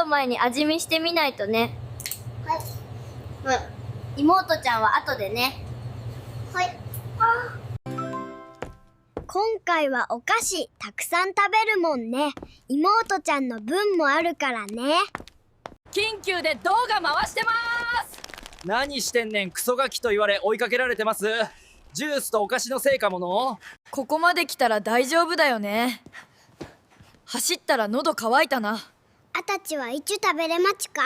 う前に味見してみないとね。はい。妹ちゃんは後でね。はい。今回はお菓子たくさん食べるもんね。妹ちゃんの分もあるからね。緊急で動画回してます。何してんねん、クソガキと言われ追いかけられてます。ジュースとお菓子のせいかもの。ここまで来たら大丈夫だよね。走ったら喉乾いたな。あたちはいちゅ食べれまちか。